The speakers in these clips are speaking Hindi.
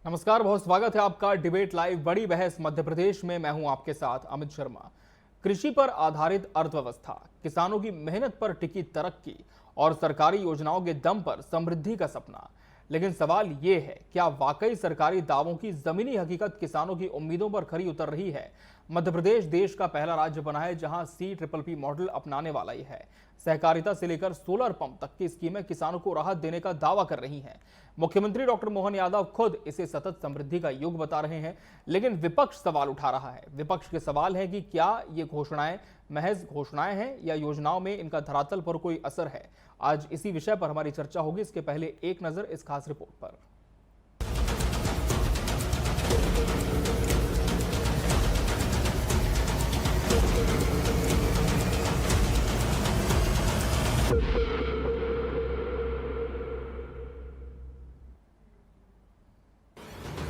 नमस्कार, बहुत स्वागत है आपका डिबेट लाइव। बड़ी बहस मध्य प्रदेश में, मैं हूं आपके साथ अमित शर्मा। कृषि पर आधारित अर्थव्यवस्था, किसानों की मेहनत पर टिकी तरक्की और सरकारी योजनाओं के दम पर समृद्धि का सपना। लेकिन सवाल ये है, क्या वाकई सरकारी दावों की जमीनी हकीकत किसानों की उम्मीदों पर खरी उतर रही है? मध्य प्रदेश देश का पहला राज्य बना है जहां CPPP मॉडल अपनाने वाला ही है। सहकारिता से लेकर सोलर पंप तक की स्कीमें किसानों को राहत देने का दावा कर रही हैं। मुख्यमंत्री डॉक्टर मोहन यादव खुद इसे सतत समृद्धि का युग बता रहे हैं, लेकिन विपक्ष सवाल उठा रहा है। विपक्ष के सवाल है कि क्या ये घोषणाएं महज घोषणाएं हैं या योजनाओं में इनका धरातल पर कोई असर है। आज इसी विषय पर हमारी चर्चा होगी। इसके पहले एक नजर इस खास रिपोर्ट पर।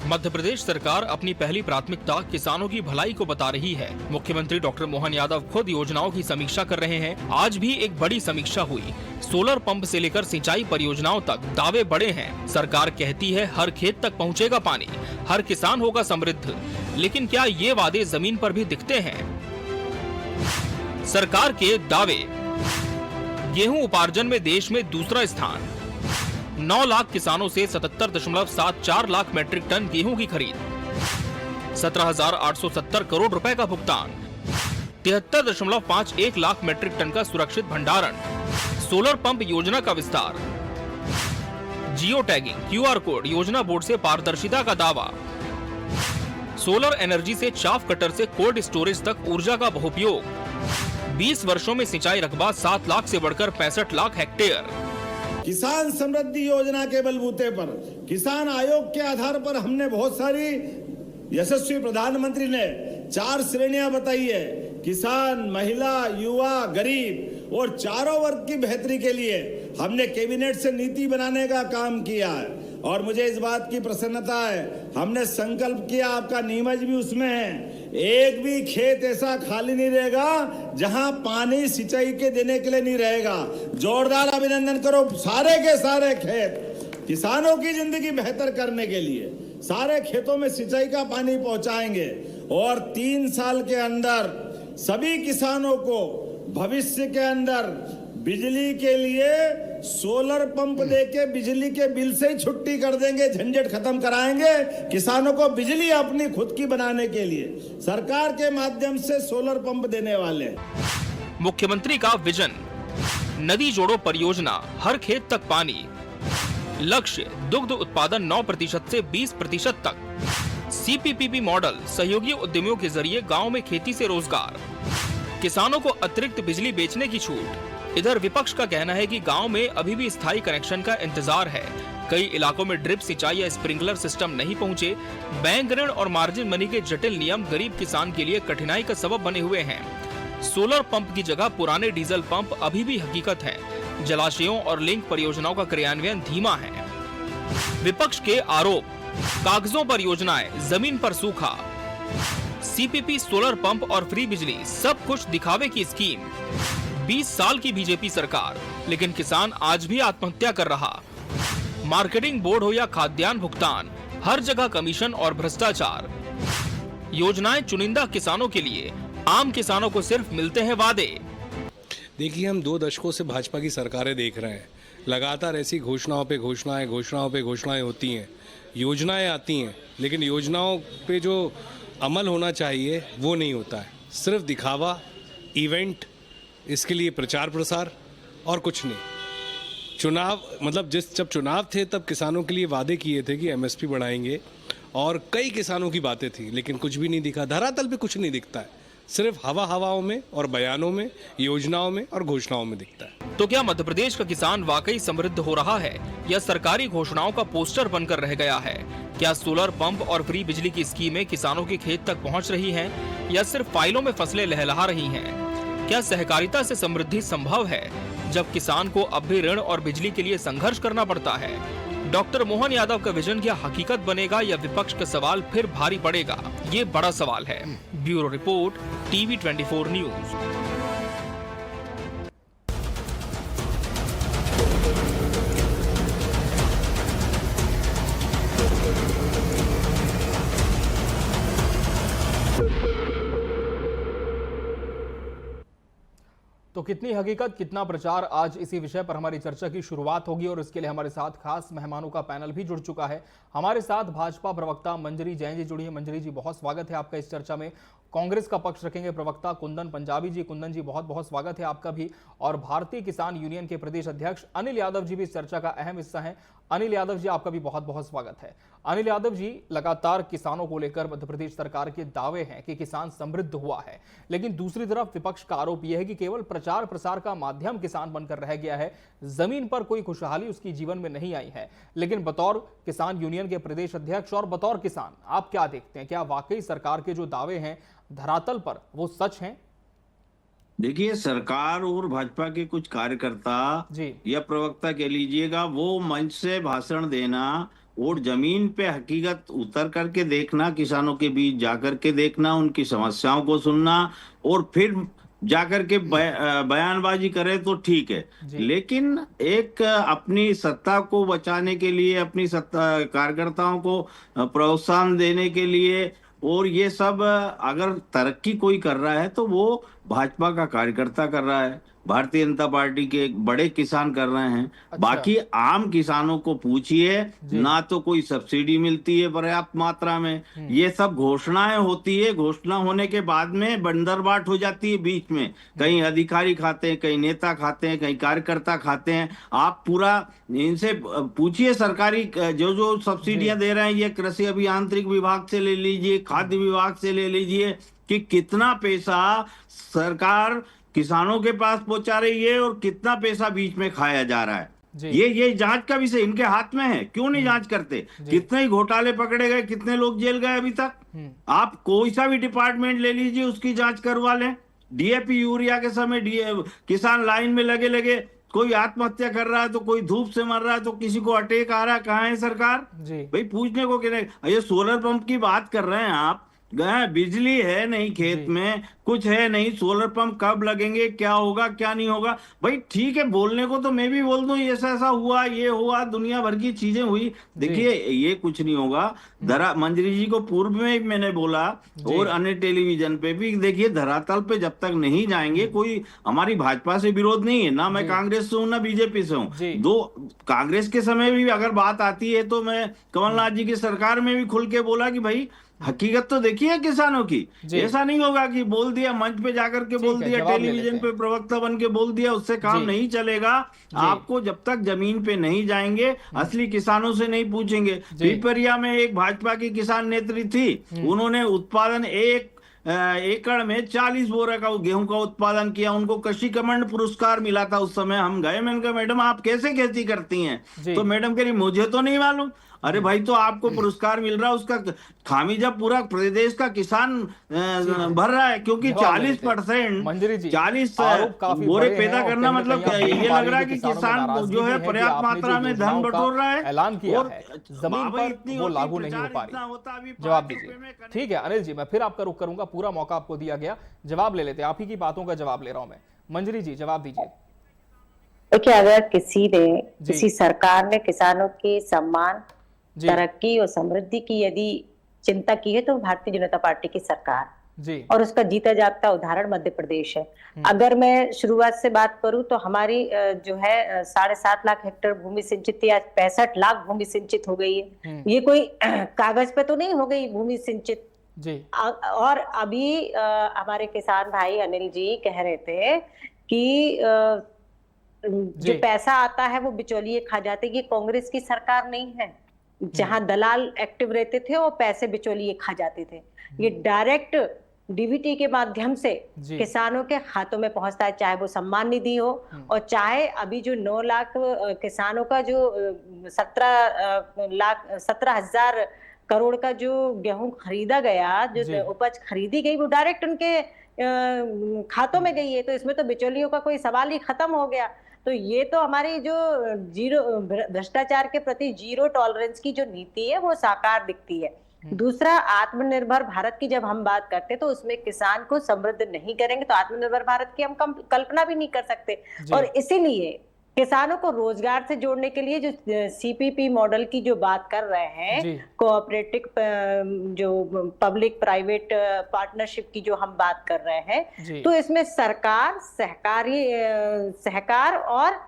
मध्य प्रदेश सरकार अपनी पहली प्राथमिकता किसानों की भलाई को बता रही है। मुख्यमंत्री डॉक्टर मोहन यादव खुद योजनाओं की समीक्षा कर रहे हैं। आज भी एक बड़ी समीक्षा हुई। सोलर पंप से लेकर सिंचाई परियोजनाओं तक दावे बड़े हैं। सरकार कहती है हर खेत तक पहुंचेगा पानी, हर किसान होगा समृद्ध। लेकिन क्या ये वादे जमीन पर भी दिखते हैं? सरकार के दावे। गेहूं उपार्जन में देश में दूसरा स्थान। 9 लाख किसानों से 77.74 लाख मैट्रिक टन गेहूं की खरीद। 17,870 करोड़ रुपए का भुगतान। 73.51 लाख मैट्रिक टन का सुरक्षित भंडारण। सोलर पंप योजना का विस्तार। जियो टैगिंग, QR कोड, योजना बोर्ड से पारदर्शिता का दावा। सोलर एनर्जी से चाफ कटर से कोल्ड स्टोरेज तक ऊर्जा का बहुपयोग। 20 वर्षों में सिंचाई रकबा 7 लाख से बढ़कर 65 लाख हेक्टेयर। किसान समृद्धि योजना के बलबूते पर, किसान आयोग के आधार पर हमने बहुत सारी, यशस्वी प्रधानमंत्री ने 4 श्रेणियां बताई है। किसान, महिला, युवा, गरीब और चारों वर्ग की बेहतरी के लिए हमने कैबिनेट से नीति बनाने का काम किया है। और मुझे इस बात की प्रसन्नता है, हमने संकल्प किया, आपका नीमच भी उसमें है, एक भी खेत ऐसा खाली नहीं रहेगा जहां पानी सिंचाई के देने के लिए नहीं रहेगा। जोरदार अभिनंदन करो सारे के सारे खेत। किसानों की जिंदगी बेहतर करने के लिए सारे खेतों में सिंचाई का पानी पहुंचाएंगे और 3 साल के अंदर सभी किसानों को भविष्य के अंदर बिजली के लिए सोलर पंप देके बिजली के बिल से ही छुट्टी कर देंगे, झंझट खत्म कराएंगे। किसानों को बिजली अपनी खुद की बनाने के लिए सरकार के माध्यम से सोलर पंप देने वाले। मुख्यमंत्री का विजन। नदी जोड़ो परियोजना, हर खेत तक पानी। लक्ष्य दुग्ध उत्पादन 9% से 20% तक। CPPP मॉडल, सहयोगी उद्यमियों के जरिए गांव में खेती से रोजगार। किसानों को अतिरिक्त बिजली बेचने की छूट। इधर विपक्ष का कहना है कि गांव में अभी भी स्थायी कनेक्शन का इंतजार है। कई इलाकों में ड्रिप सिंचाई या स्प्रिंकलर सिस्टम नहीं पहुंचे। बैंक ऋण और मार्जिन मनी के जटिल नियम गरीब किसान के लिए कठिनाई का सबब बने हुए हैं। सोलर पंप की जगह पुराने डीजल पंप अभी भी हकीकत है। जलाशयों और लिंक परियोजनाओं का क्रियान्वयन धीमा है। विपक्ष के आरोप। कागजों पर योजनाएं, जमीन पर सूखा। CPP, सोलर पंप और फ्री बिजली, सब कुछ दिखावे की स्कीम। 20 साल की बीजेपी सरकार, लेकिन किसान आज भी आत्महत्या कर रहा। मार्केटिंग बोर्ड हो या खाद्यान्न भुगतान, हर जगह कमीशन और भ्रष्टाचार। योजनाएं चुनिंदा किसानों के लिए, आम किसानों को सिर्फ मिलते हैं वादे। देखिए, हम 2 दशकों से भाजपा की सरकारें देख रहे हैं। लगातार ऐसी घोषणाओं पे घोषणाएं होती हैं, योजनाएं आती हैं, लेकिन योजनाओं पे जो अमल होना चाहिए वो नहीं होता है। सिर्फ दिखावा, इवेंट, इसके लिए प्रचार प्रसार और कुछ नहीं। चुनाव मतलब जब चुनाव थे तब किसानों के लिए वादे किए थे कि MSP बढ़ाएंगे और कई किसानों की बातें थी, लेकिन कुछ भी नहीं दिखा। धरातल पे कुछ नहीं दिखता है, सिर्फ हवाओं में और बयानों में, योजनाओं में और घोषणाओं में दिखता है। तो क्या मध्य प्रदेश का किसान वाकई समृद्ध हो रहा है या सरकारी घोषणाओं का पोस्टर बनकर रह गया है? क्या सोलर पंप और फ्री बिजली की स्कीमें किसानों के खेत तक पहुंच रही हैं या सिर्फ फाइलों में फसलें लहलहा रही हैं? क्या सहकारिता से समृद्धि संभव है जब किसान को अब भी ऋण और बिजली के लिए संघर्ष करना पड़ता है? डॉक्टर मोहन यादव का विजन क्या हकीकत बनेगा या विपक्ष का सवाल फिर भारी पड़ेगा? ये बड़ा सवाल है। Bureau report, TV24 news. कितनी हकीकत कितना प्रचार, आज इसी विषय पर हमारी चर्चा की शुरुआत होगी और इसके लिए हमारे साथ खास मेहमानों का पैनल भी जुड़ चुका है। हमारे साथ भाजपा प्रवक्ता मंजरी जैन जी जुड़ी है। मंजरी जी, बहुत स्वागत है आपका इस चर्चा में। कांग्रेस का पक्ष रखेंगे प्रवक्ता कुंदन पंजाबी जी। कुंदन जी, बहुत बहुत स्वागत है आपका भी। और भारतीय किसान यूनियन के प्रदेश अध्यक्ष अनिल यादव जी भी इस चर्चा का अहम हिस्सा है। अनिल यादव जी, आपका भी बहुत बहुत स्वागत है। अनिल यादव जी, लगातार किसानों को लेकर मध्य प्रदेश सरकार के दावे हैं कि किसान समृद्ध हुआ है, लेकिन दूसरी तरफ विपक्ष का आरोप यह है कि केवल प्रचार प्रसार का माध्यम किसान बनकर रह गया है, जमीन पर कोई खुशहाली उसकी जीवन में नहीं आई है। लेकिन बतौर किसान यूनियन के प्रदेश अध्यक्ष और बतौर किसान आप क्या देखते हैं? क्या वाकई सरकार के जो दावे हैं धरातल पर वो सच हैं? देखिए, सरकार और भाजपा के कुछ कार्यकर्ता जी या प्रवक्ता कह लीजिएगा, वो मंच से भाषण देना और जमीन पे हकीकत उतर करके देखना, किसानों के बीच जाकर के देखना, उनकी समस्याओं को सुनना और फिर जाकर के बयानबाजी करे तो ठीक है। लेकिन एक अपनी सत्ता को बचाने के लिए, अपनी सत्ता कार्यकर्ताओं को प्रोत्साहन देने के लिए, और ये सब अगर तरक्की कोई कर रहा है तो वो भाजपा का कार्यकर्ता कर रहा है, भारतीय जनता पार्टी के बड़े किसान कर रहे हैं। अच्छा। बाकी आम किसानों को पूछिए, ना तो कोई सब्सिडी मिलती है पर्याप्त मात्रा में। ये सब घोषणाएं होती है, घोषणा होने के बाद में बंदरबाट हो जाती है बीच में। कहीं अधिकारी खाते हैं, कहीं नेता खाते हैं, कहीं कार्यकर्ता खाते हैं। आप पूरा इनसे पूछिए, सरकारी जो जो सब्सिडियां दे रहे हैं, ये कृषि अभियांत्रिक विभाग से ले लीजिए, खाद्य विभाग से ले लीजिए, कि कितना पैसा सरकार किसानों के पास पहुंचा रही है और कितना पैसा बीच में खाया जा रहा है। ये जांच का विषय इनके हाथ में है। क्यों नहीं जांच करते? कितने ही घोटाले पकड़े गए, कितने लोग जेल गए अभी तक। आप कोई सा भी डिपार्टमेंट ले लीजिए, उसकी जांच करवा लें। डीएपी यूरिया के समय किसान लाइन में लगे लगे, कोई आत्महत्या कर रहा है तो कोई धूप से मर रहा है तो किसी को अटैक आ रहा है। कहाँ है सरकार? भाई पूछने को क्या? ये सोलर पंप की बात कर रहे हैं आप, बिजली है नहीं खेत में, कुछ है नहीं, सोलर पंप कब लगेंगे, क्या होगा क्या नहीं होगा। भाई ठीक है, बोलने को तो मैं भी बोल दूं ऐसा ऐसा हुआ, ये हुआ, दुनिया भर की चीजें हुई। देखिए, ये कुछ नहीं होगा। मंजरी जी को पूर्व में मैंने बोला और अन्य टेलीविजन पे भी, देखिए धरातल पे जब तक नहीं जाएंगे, कोई हमारी भाजपा से विरोध नहीं है, ना मैं कांग्रेस से हूँ ना बीजेपी से हूँ। दो कांग्रेस के समय भी अगर बात आती है तो मैं कमलनाथ जी की सरकार में भी खुल के बोला कि भाई हकीकत तो देखिए किसानों की। ऐसा नहीं होगा कि बोल दिया मंच पे जाकर के, बोल दिया टेलीविजन पे प्रवक्ता बन के बोल दिया, उससे काम नहीं चलेगा। आपको जब तक जमीन पे नहीं जाएंगे, असली किसानों से नहीं पूछेंगे। पिपरिया में एक भाजपा की किसान नेत्री थी, उन्होंने उत्पादन एक एकड़ में 40 बोरा का गेहूं का उत्पादन किया। उनको कृषि कमंड पुरस्कार मिला था। उस समय हम गए, मैंने कहा मैडम आप कैसे खेती करती हैं? तो मैडम कह रही मुझे तो नहीं मालूम। अरे भाई, तो आपको पुरस्कार मिल रहा है, उसका खामियाजा पूरा प्रदेश का किसान भर रहा है, क्योंकि 40% 40 बोरे पैदा करना मतलब ये लग रहा है कि किसान जो है पर्याप्त मात्रा में धन बटोर रहा है। ऐलान किया है, जमीन पर वो लागू नहीं हो पा रही। जवाब दीजिए। ठीक है अनिल जी, मैं फिर आपका रुख करूंगा, पूरा मौका आपको दिया गया, जवाब ले लेते हैं। आप ही की बातों का जवाब ले रहा हूं मैं। मंजरी जी, जवाब दीजिए। देखिए, अगर किसी सरकार ने किसानों के सम्मान, तरक्की और समृद्धि की यदि चिंता की है तो भारतीय जनता पार्टी की सरकार, और उसका जीता जागता उदाहरण मध्य प्रदेश है। अगर मैं शुरुआत से बात करूं तो हमारी जो है 7.5 लाख हेक्टेयर भूमि सिंचित या 65 लाख भूमि सिंचित हो गई है। ये कोई कागज पे तो नहीं हो गई भूमि सिंचित। और अभी हमारे किसान भाई अनिल जी कह रहे थे कि जो पैसा आता है वो बिचौलिए खा जाते। ये कांग्रेस की सरकार नहीं है जहां दलाल एक्टिव रहते थे और पैसे बिचौलिए खा जाते थे। ये डायरेक्ट डीबीटी के माध्यम से किसानों के खातों में पहुंचता है, चाहे वो सम्मान निधि हो और चाहे अभी जो 9 लाख किसानों का जो 17,000 करोड़ का जो गेहूं खरीदा गया, जो उपज खरीदी गई, वो डायरेक्ट उनके खातों में गई है। तो इसमें तो बिचौलियों का कोई सवाल ही खत्म हो गया। तो ये तो हमारी जो भ्रष्टाचार के प्रति जीरो टॉलरेंस की जो नीति है वो साकार दिखती है। दूसरा, आत्मनिर्भर भारत की जब हम बात करते हैं तो उसमें किसान को समृद्ध नहीं करेंगे तो आत्मनिर्भर भारत की हम कल्पना भी नहीं कर सकते। और इसीलिए किसानों को रोजगार से जोड़ने के लिए जो सीपीपी मॉडल की जो बात कर रहे हैं, कोऑपरेटिव जो पब्लिक प्राइवेट पार्टनरशिप की जो हम बात कर रहे हैं, तो इसमें सरकार, सहकार और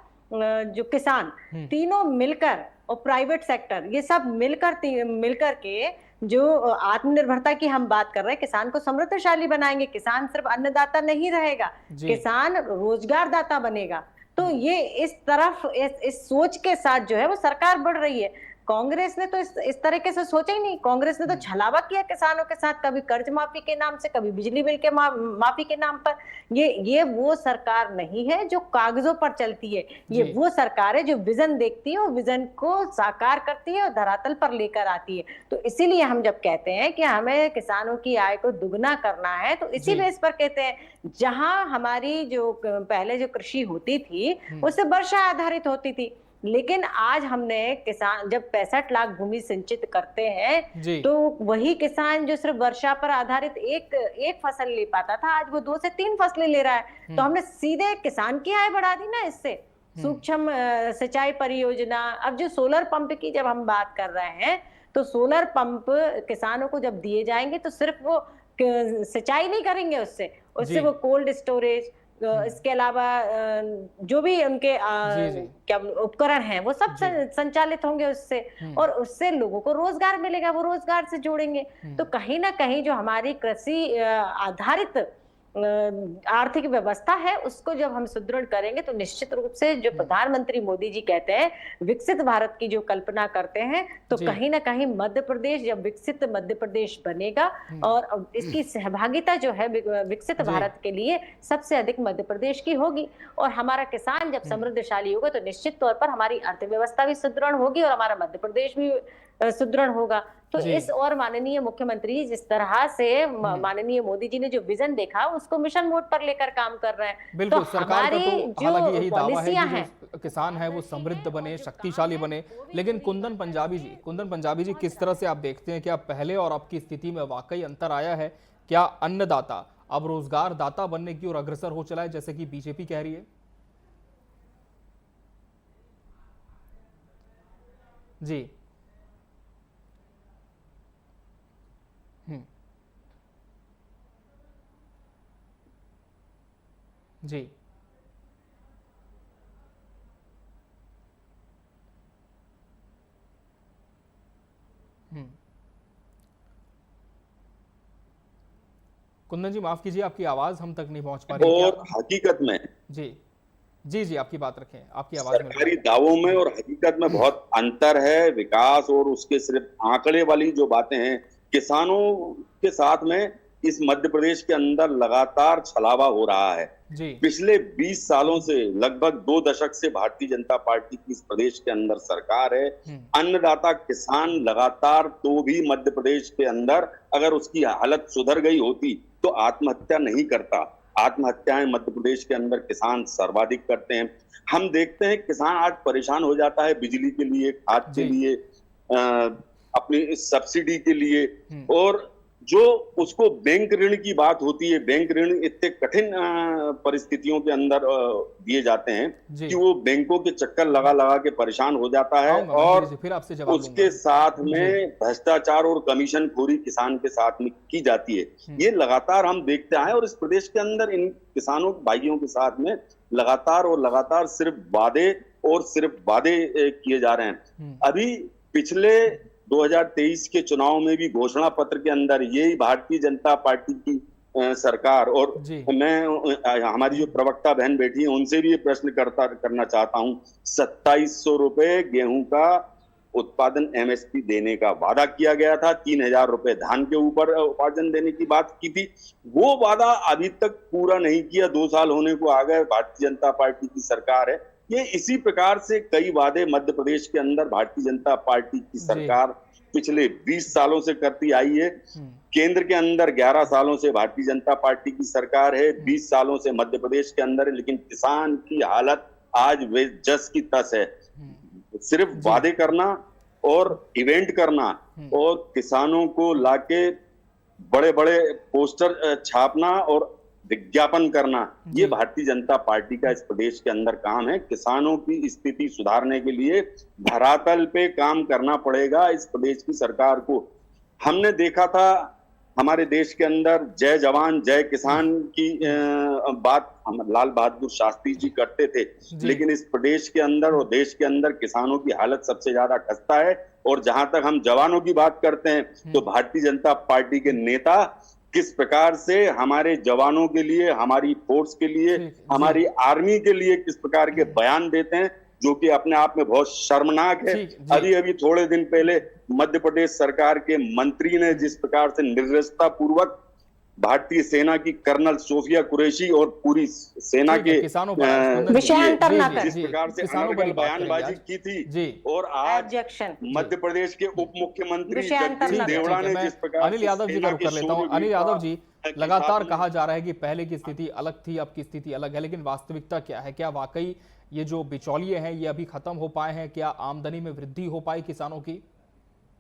जो किसान तीनों मिलकर और प्राइवेट सेक्टर, ये सब मिलकर के जो आत्मनिर्भरता की हम बात कर रहे हैं, किसान को समृद्धशाली बनाएंगे। किसान सिर्फ अन्नदाता नहीं रहेगा, किसान रोजगार दाता बनेगा। तो ये इस तरफ इस सोच के साथ जो है वो सरकार बढ़ रही है। कांग्रेस ने तो इस तरीके से सोचा ही नहीं। कांग्रेस ने तो छलावा किया किसानों के साथ, कभी कर्ज माफी के नाम से, कभी बिजली बिल के माफी के नाम पर। ये वो सरकार नहीं है जो कागजों पर चलती है, ये वो सरकार है जो विजन देखती है और विजन को साकार करती है और धरातल पर लेकर आती है। तो इसीलिए हम जब कहते हैं कि हमें किसानों की आय को दुगना करना है, तो इसी बेस पर कहते हैं, जहां हमारी जो पहले जो कृषि होती थी उससे वर्षा आधारित होती थी, लेकिन आज हमने किसान जब 65 लाख भूमि सिंचित करते हैं, तो वही किसान जो सिर्फ वर्षा पर आधारित एक फसल ले पाता था, आज वो 2 से 3 फसलें ले रहा है। तो हमने सीधे किसान की आय बढ़ा दी ना इससे। सूक्ष्म सिंचाई परियोजना, अब जो सोलर पंप की जब हम बात कर रहे हैं, तो सोलर पंप किसानों को जब दिए जाएंगे तो सिर्फ वो सिंचाई नहीं करेंगे उससे वो कोल्ड स्टोरेज, इसके अलावा जो भी उनके क्या उपकरण हैं वो सब संचालित होंगे उससे, और उससे लोगों को रोजगार मिलेगा, वो रोजगार से जोड़ेंगे। तो कहीं ना कहीं जो हमारी कृषि आधारित आर्थिक व्यवस्था है, उसको जब हम सुदृढ़ करेंगे तो निश्चित रूप से जो प्रधानमंत्री मोदी जी कहते हैं विकसित भारत की जो कल्पना करते हैं, तो कहीं ना कहीं मध्य प्रदेश जब विकसित मध्य प्रदेश बनेगा और इसकी सहभागिता जो है विकसित भारत के लिए सबसे अधिक मध्य प्रदेश की होगी, और हमारा किसान जब समृद्धशाली होगा तो निश्चित तौर पर हमारी अर्थव्यवस्था भी सुदृढ़ होगी और हमारा मध्य प्रदेश भी सुदृढ़ होगा। तो इस और माननीय मुख्यमंत्री जिस तरह से माननीय मोदी जी ने जो विजन देखा उसको मिशन मोड पर लेकर काम कर रहे हैं। बिल्कुल, तो सरकार का तो हालांकि यही दावा है कि जो किसान है वो समृद्ध बने, शक्तिशाली बने। लेकिन कुंदन पंजाबी जी किस तरह से आप देखते हैं, क्या पहले और अब की स्थिति में वाकई अंतर आया है? क्या अन्नदाता अब रोजगार दाता बनने की ओर अग्रसर हो चला है, जैसे कि बीजेपी कह रही है? जी जी कुंदन जी माफ कीजिए, आपकी आवाज हम तक नहीं पहुंच पा रही है। और हकीकत में जी आपकी बात रखें, आपकी आवाज सरकारी दावों में और हकीकत में बहुत अंतर है। विकास और उसके सिर्फ आंकड़े वाली जो बातें हैं, किसानों के साथ में इस मध्य प्रदेश के अंदर लगातार छलावा हो रहा है। पिछले 20 सालों से, लगभग 2 दशक से भारतीय जनता पार्टी की इस प्रदेश के अंदर सरकार है। अन्नदाता किसान लगातार, तो भी मध्य प्रदेश के अंदर अगर उसकी हालत सुधर गई होती तो आत्महत्या नहीं करता। आत्महत्याएं मध्य प्रदेश के अंदर किसान सर्वाधिक करते हैं। हम देखते हैं किसान आज परेशान हो जाता है बिजली के लिए, खाद के लिए, अपनी सब्सिडी के लिए, और जो उसको बैंक ऋण की बात होती है, बैंक ऋण इतने कठिन परिस्थितियों के अंदर दिए जाते हैं कि वो बैंकों के चक्कर लगा लगा के परेशान हो जाता है, और फिर आपसे उसके साथ में भ्रष्टाचार और कमीशन खोरी किसान के साथ में की जाती है। ये लगातार हम देखते आए, और इस प्रदेश के अंदर इन किसानों भाइयों के साथ में लगातार सिर्फ वादे किए जा रहे हैं। अभी पिछले 2023 के चुनाव में भी घोषणा पत्र के अंदर यही भारतीय जनता पार्टी की सरकार, और मैं हमारी जो प्रवक्ता बहन बैठी है उनसे भी ये प्रश्न करना चाहता हूं, 2700 रुपए गेहूं का उत्पादन MSP देने का वादा किया गया था, 3000 रुपए धान के ऊपर उपार्जन देने की बात की थी। वो वादा अभी तक पूरा नहीं किया, 2 साल होने को आ गए, भारतीय जनता पार्टी की सरकार है। ये इसी प्रकार से कई वादे मध्य प्रदेश के अंदर भारतीय जनता पार्टी की सरकार पिछले 20 सालों से करती आई है। केंद्र के अंदर 11 सालों से भारतीय जनता पार्टी की सरकार है, 20 सालों से मध्य प्रदेश के अंदर है, लेकिन किसान की हालत आज वे जस की तस है। सिर्फ वादे करना और इवेंट करना और किसानों को लाके बड़े बड़े पोस्टर छापना और विज्ञापन करना, ये भारतीय जनता पार्टी का इस प्रदेश के अंदर काम है। किसानों की स्थिति सुधारने के लिए धरातल पे काम करना पड़ेगा इस प्रदेश की सरकार को। हमने देखा था हमारे देश के अंदर जय जवान जय किसान की बात हम लाल बहादुर शास्त्री जी करते थे, लेकिन इस प्रदेश के अंदर और देश के अंदर किसानों की हालत सबसे ज्यादा खस्ता है। और जहां तक हम जवानों की बात करते हैं तो भारतीय जनता पार्टी के नेता किस प्रकार से हमारे जवानों के लिए, हमारी फोर्स के लिए, हमारी आर्मी के लिए किस प्रकार के बयान देते हैं, जो कि अपने आप में बहुत शर्मनाक है। अभी थोड़े दिन पहले मध्य प्रदेश सरकार के मंत्री ने जिस प्रकार से निर्दयता पूर्वक भारतीय सेना की कर्नल सोफिया कुरैशी और पूरी सेना के जिस प्रकार से अनर्गल बयानबाजी की थी, और आज मध्य प्रदेश के उप मुख्यमंत्री जगदीश देवड़ा ने जिस प्रकार अनिल यादव जी का रुख कर लेता हूं। अनिल यादव जी, लगातार कहा जा रहा है कि पहले की स्थिति अलग थी, अब की स्थिति अलग है, लेकिन वास्तविकता क्या है? क्या वाकई ये जो बिचौलिए हैं ये अभी खत्म हो पाए हैं? क्या आमदनी में वृद्धि हो पाई किसानों की?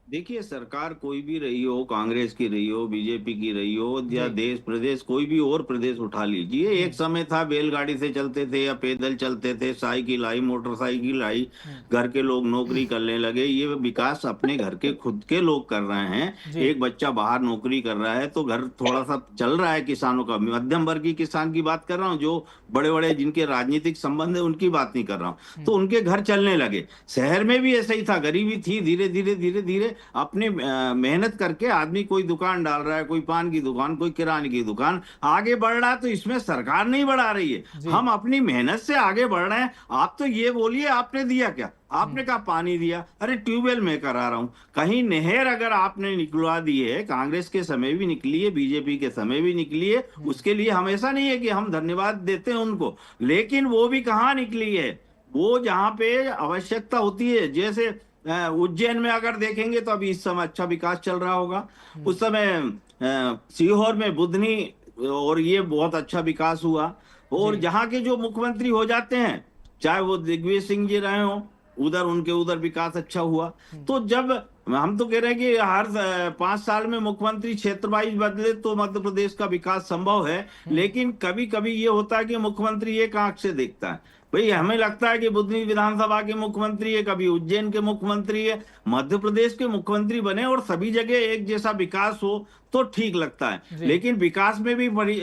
देखिए, सरकार कोई भी रही हो, कांग्रेस की रही हो, बीजेपी की रही हो, या देश प्रदेश कोई भी और प्रदेश उठा लीजिए, एक समय था बैलगाड़ी से चलते थे या पैदल चलते थे, साइकिल आई, मोटरसाइकिल आई, घर के लोग नौकरी करने लगे। ये विकास अपने घर के खुद के लोग कर रहे हैं। एक बच्चा बाहर नौकरी कर रहा है तो घर थोड़ा सा चल रहा है किसानों का। मध्यम वर्गीय किसान की बात कर रहा हूँ, जो बड़े बड़े जिनके राजनीतिक संबंध है उनकी बात नहीं कर रहा हूँ। तो उनके घर चलने लगे। शहर में भी ऐसा ही था, गरीबी थी। धीरे धीरे धीरे धीरे अपने मेहनत करके आदमी कोई दुकान डाल रहा है, कोई पान की दुकान, कोई किराने की दुकान, आगे बढ़ रहा है। तो इसमें सरकार नहीं बढ़ा रही है, हम अपनी मेहनत से आगे बढ़ रहे हैं। आप तो ये बोलिए आपने दिया क्या? आपने कहा पानी दिया, अरे ट्यूबवेल मैं करा रहा हूं। कहीं नहर अगर आपने निकलवा दी है, कांग्रेस के समय भी निकली है, बीजेपी के समय भी निकली है, उसके लिए हमेशा नहीं है कि हम धन्यवाद देते हैं उनको, लेकिन वो भी कहाँ निकली है? वो जहां पे आवश्यकता होती है, जैसे उज्जैन में अगर देखेंगे तो अभी इस समय अच्छा विकास चल रहा होगा। उस समय सीहोर में बुधनी और ये बहुत अच्छा विकास हुआ। और जहां के जो मुख्यमंत्री हो जाते हैं, चाहे वो दिग्विजय सिंह जी रहे हो, उधर विकास अच्छा हुआ। तो जब हम तो कह रहे हैं कि हर 5 साल में मुख्यमंत्री क्षेत्र वाइज बदले तो मध्य प्रदेश का विकास संभव है, लेकिन कभी कभी ये होता है कि मुख्यमंत्री एक आंख से देखता है। भाई हमें लगता है कि बुधनी विधानसभा के मुख्यमंत्री है, कभी उज्जैन के मुख्यमंत्री है, मध्य प्रदेश के मुख्यमंत्री बने और सभी जगह एक जैसा विकास हो तो ठीक लगता है। लेकिन विकास में भी बड़ी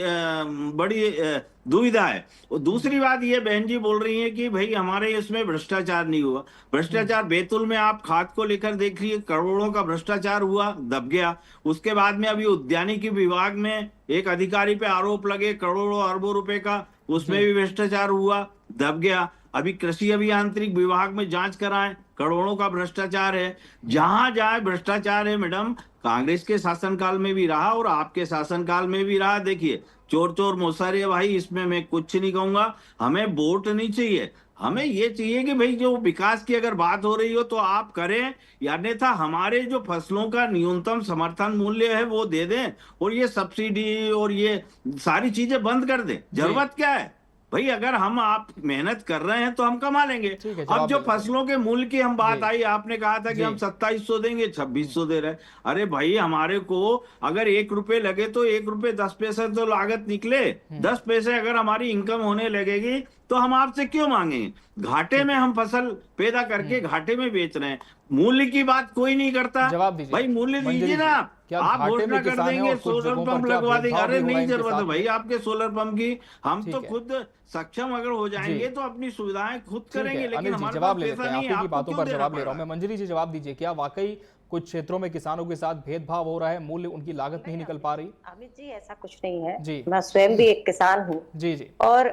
दुविधा है। और दूसरी बात ये बहन जी बोल रही है कि भाई हमारे इसमें भ्रष्टाचार नहीं हुआ। भ्रष्टाचार बैतूल में आप खाद को लेकर देख लीजिए, करोड़ों का भ्रष्टाचार हुआ, दब गया। उसके बाद में अभी उद्यानिकी विभाग में एक अधिकारी पे आरोप लगे करोड़ों अरबों रुपए का, उसमें भी भ्रष्टाचार हुआ, दब गया। अभी कृषि अभियांत्रिक विभाग में जांच कराएं, करोड़ों का भ्रष्टाचार है। जहां जाए भ्रष्टाचार है मैडम। कांग्रेस के शासनकाल में भी रहा और आपके शासनकाल में भी रहा। देखिए, चोर चोर मोसारे भाई, इसमें मैं कुछ नहीं कहूंगा। हमें वोट नहीं चाहिए, हमें ये चाहिए कि भाई जो विकास की अगर बात हो रही हो तो आप करें, या अन्यथा हमारे जो फसलों का न्यूनतम समर्थन मूल्य है वो दे दें, और ये सब्सिडी और ये सारी चीजें बंद कर दें। जरूरत क्या है भाई? अगर हम आप मेहनत कर रहे हैं तो हम कमा लेंगे। अब जो फसलों के मूल्य की हम बात आई, आपने कहा था कि हम 2700 देंगे, 2600 दे रहे हैं। अरे भाई, हमारे को अगर 1 रुपए लगे तो 1 रुपए 10 पैसे तो लागत निकले। 10 पैसे अगर हमारी इनकम होने लगेगी तो हम आपसे क्यों मांगेंगे? घाटे में हम फसल पैदा करके घाटे में बेच रहे हैं। मूल्य की बात कोई नहीं करता। जवाब दीजिए भाई, मूल्य दीजिए ना। आप घोषणा कर देंगे सोलर पंप लगवा देंगे, अरे नहीं जरूरत है भाई आपके सोलर पंप की। हम तो खुद सक्षम अगर हो जाएंगे तो अपनी सुविधाएं खुद करेंगे, लेकिन हमारे पास पैसा नहीं है। आपकी बातों पर जवाब ले रहा हूं मैं। मंजरी जी, जवाब दीजिए, क्या वाकई कुछ क्षेत्रों में किसानों के साथ भेदभाव हो रहा है, मूल्य उनकी लागत नहीं निकल पा रही? अमित जी, ऐसा कुछ नहीं है जी। मैं स्वयं भी एक किसान हूँ जी जी। और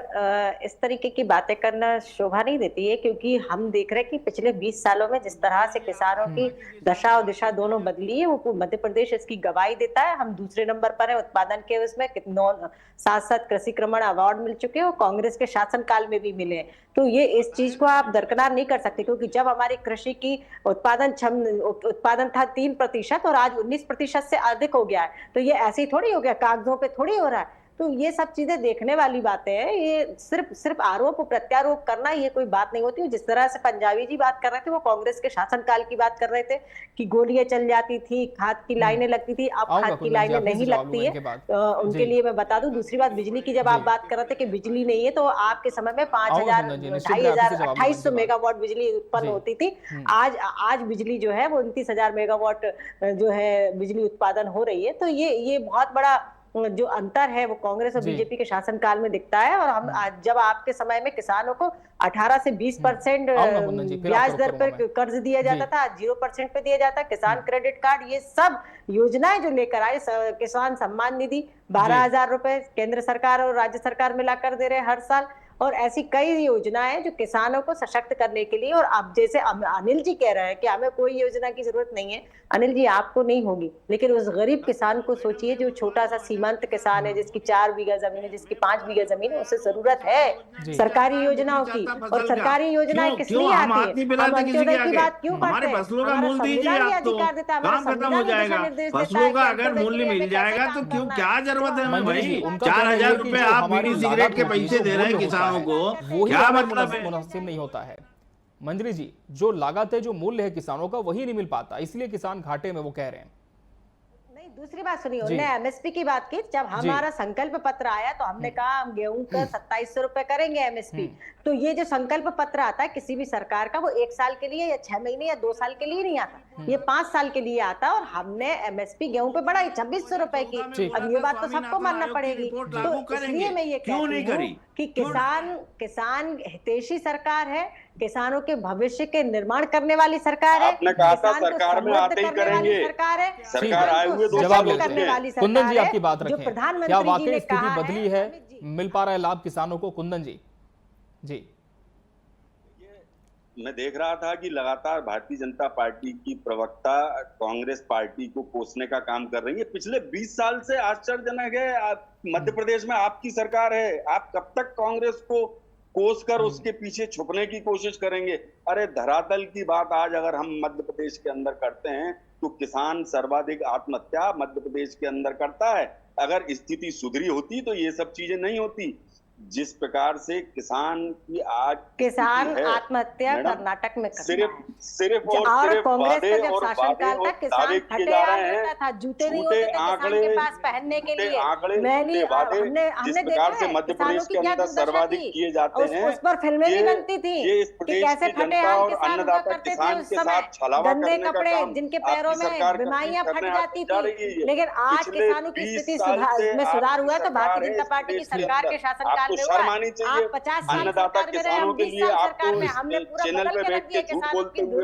इस तरीके की बातें करना शोभा नहीं देती है, क्योंकि हम देख रहे हैं कि पिछले 20 सालों में जिस तरह से किसानों की दशा और दिशा दोनों बदली है, वो मध्य प्रदेश इसकी गवाही देता है। हम दूसरे नंबर पर है उत्पादन के उसमें, 7 कृषि क्रमण अवार्ड मिल चुके हैं और कांग्रेस के शासनकाल में भी मिले। तो ये इस चीज को आप दरकिनार नहीं कर सकते, क्योंकि जब हमारी कृषि की उत्पादन था 3% और आज 19% से अधिक हो गया है, तो ये ऐसे ही थोड़ी हो गया, कागजों पे थोड़ी हो रहा है। तो ये सब चीजें देखने वाली बातें हैं। ये सिर्फ आरोप प्रत्यारोप करना ये कोई बात नहीं होती। जिस तरह से पंजाबी जी बात कर रहे थे, वो कांग्रेस के शासनकाल की बात कर रहे थे कि गोलियां चल जाती थी, खाद की लाइनें लगती थी। अब खाद की लाइनें नहीं लगती है उनके लिए। मैं बता दूं, दूसरी बात, बिजली की जब आप बात कर रहे थे कि बिजली नहीं है, तो आपके समय में 5000 2800 मेगावाट बिजली उत्पन्न होती थी। आज बिजली जो है वो 29,000 मेगावाट जो है बिजली उत्पादन हो रही है। तो ये बहुत बड़ा जो अंतर है वो कांग्रेस और बीजेपी के शासनकाल में दिखता है। और हम जब आपके समय में किसानों को 18 से 20% ब्याज दर पर कर्ज दिया जाता था, 0% पे दिया जाता, किसान क्रेडिट कार्ड, ये सब योजनाएं जो लेकर आए, किसान सम्मान निधि 12,000 रुपए केंद्र सरकार और राज्य सरकार मिलाकर दे रहे हर साल। और ऐसी कई योजनाएं हैं जो किसानों को सशक्त करने के लिए। और अब जैसे अनिल जी कह रहे हैं कि हमें कोई योजना की जरूरत नहीं है, अनिल जी आपको नहीं होगी, लेकिन उस गरीब किसान को सोचिए जो छोटा सा सीमांत किसान है, जिसकी 4 बीघा जमीन है, जिसकी 5 बीघा जमीन है, उसे जरूरत है सरकारी योजनाओं की। और सरकारी योजनाएं किस लिए आती है? हम अंत्योदय की बात क्यों करते हैं? फसलों का मूल्य दीजिए, आप तो काम खत्म हो जाएगा। फसलों का अगर मूल्य मिल जाएगा तो क्यों, क्या जरूरत है हमें भाई? 4,000 रुपए आप बीड़ी सिगरेट के पैसे दे रहे हैं किसानों को, क्या मतलब है? मुनासिब नहीं होता है मंजरी जी। जो लागत है, जो मूल्य है किसानों का, वही नहीं मिल पाता, इसलिए किसान घाटे में, वो कह रहे हैं। दूसरी बात सुनिए, उन्होंने एमएसपी की बात की। जब हमारा संकल्प पत्र आया तो हमने कहा हम गेहूं का 2700 रुपए करेंगे एमएसपी। तो ये जो संकल्प पत्र आता है किसी भी सरकार का, वो 1 साल के लिए या 6 महीने या 2 साल के लिए नहीं आता, ये 5 साल के लिए आता। और हमने एमएसपी गेहूं पे बढ़ाई 2600 रुपए की। अब ये बात तो सबको मानना पड़ेगी। तो इसलिए मैं ये कहती हूँ कि किसान हितैषी सरकार है, किसानों के भविष्य के निर्माण करने वाली सरकार है। आपने कहा था सरकार में आते ही करेंगे, सरकार है, सरकार आए हुए 2 जवाब साल करने वाली सरकार। कुंदन जी आपकी बात रखें, क्या वाकई स्थिति बदली है, मिल पा रहा है लाभ किसानों को? कुंदन जी जी, मैं देख रहा था कि लगातार भारतीय जनता पार्टी की प्रवक्ता कांग्रेस पार्टी को कोसने का काम कर रही है। पिछले 20 साल से आश्चर्यजनक है, मध्य प्रदेश में आपकी सरकार है, आप कब तक कांग्रेस को कोस कर उसके पीछे छुपने की कोशिश करेंगे? अरे धरातल की बात आज अगर हम मध्य प्रदेश के अंदर करते हैं तो किसान सर्वाधिक आत्महत्या मध्य प्रदेश के अंदर करता है। अगर स्थिति सुधरी होती तो ये सब चीजें नहीं होती। जिस प्रकार से किसान की आज आत्महत्या कर्नाटक में सिर्फ और कांग्रेस का जब शासनकाल था, किसान फटेयाल रहता था, जूते नहीं होते थे किसान के पास पहनने के लिए। हमने देखा है मध्य प्रदेश के अंदर सर्वाधिक किए जाते हैं। उस पर फिल्में भी बनती थी कि कैसे फटेयाल किसान हुआ करते थे उस समय, गंदे कपड़े जिनके पैरों में बीमारियां फट जाती थी। लेकिन आज किसानों की स्थिति में सुधार हुआ है तो भारतीय जनता पार्टी की सरकार के शासनकाल आपको शर्म आनी चाहिए। अन्नदाता किसानों के लिए आपको चैनल पे बैठ के झूठ बोलते हुए,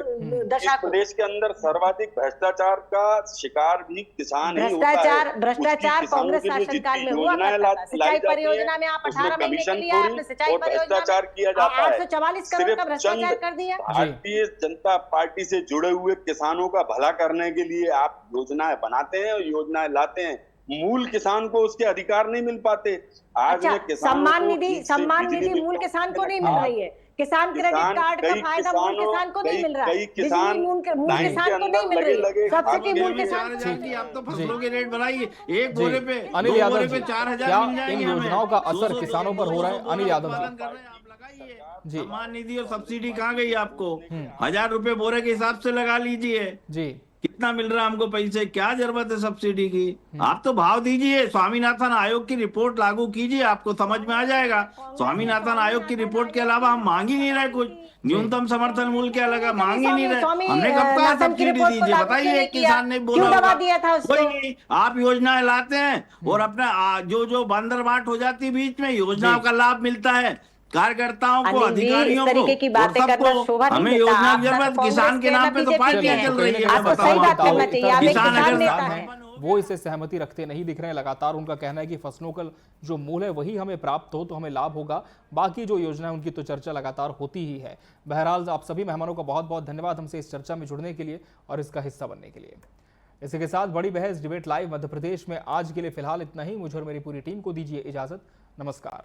इस प्रदेश के अंदर सर्वाधिक भ्रष्टाचार का शिकार भी किसान ही होता है। भ्रष्टाचार कांग्रेस शासनकाल में हुआ करता था। सिंचाई परियोजना में आप 18 महीने के लिए आपने सिंचाई परियोजना किया जाता है। 844 करोड़ का भ्रष्टाचार कर दिया। भारतीय जनता पार्टी से जुड़े हुए किसानों का भला करने के लिए आप योजनाएं बनाते हैं और योजनाएं लाते हैं, मूल किसान को उसके अधिकार नहीं मिल पाते। आज सम्मान निधि मूल किसान को नहीं मिल रही है। किसान क्रेडिट कार्ड का फायदा मूल किसान को नहीं मिल रहा है। बिजली मूल किसान को नहीं मिल रही है। सब्सिडी मूल किसान को। आप तो फसलों के रेट बढ़ाइए, एक बोरे पे अनिल यादव पे 4,000 क्या मिल जाएंगे। इन योजनाओं का असर किसानों पर हो रहा है? अनिल यादव जी, सम्मान निधि और सब्सिडी कहाँ गई आपको? 1,000 रुपए बोरे के हिसाब से लगा लीजिए जी, कितना मिल रहा है हमको पैसे, क्या जरूरत है सब्सिडी की? आप तो भाव दीजिए, स्वामीनाथन आयोग की रिपोर्ट लागू कीजिए, आपको समझ में आ जाएगा। स्वामीनाथन आयोग की रिपोर्ट के अलावा हम मांग ही नहीं रहे कुछ, न्यूनतम समर्थन मूल्य के अलग मांग ही नहीं रहे। हमने कब कहा सब्सिडी दीजिए? बताइए, किसान ने बोला कोई नहीं। आप योजनाएं लाते हैं और अपना जो बंदर बाट हो जाती है बीच में, योजनाओं का लाभ मिलता है कार्यकर्ताओं को, अधिकारियों को, की बातें करना शोभा नहीं हमें देता। योजना की जरूरत, किसान के नाम पे तो पार्टियां चल रही है। आपको सही बात करना चाहिए, आप एक किसान नेता हैं। वो इसे सहमति रखते नहीं दिख रहे हैं। लगातार उनका कहना है कि फसलों का जो मूल्य है वही हमें प्राप्त हो तो हमें लाभ होगा, बाकी जो योजना है उनकी तो चर्चा लगातार होती ही है। बहरहाल आप सभी मेहमानों का बहुत बहुत धन्यवाद हमसे इस चर्चा में जुड़ने के लिए और इसका हिस्सा बनने के लिए। इसी के साथ बड़ी बहस डिबेट लाइव मध्य प्रदेश में आज के लिए फिलहाल इतना ही। मुझे और मेरी पूरी टीम को दीजिए इजाजत। नमस्कार।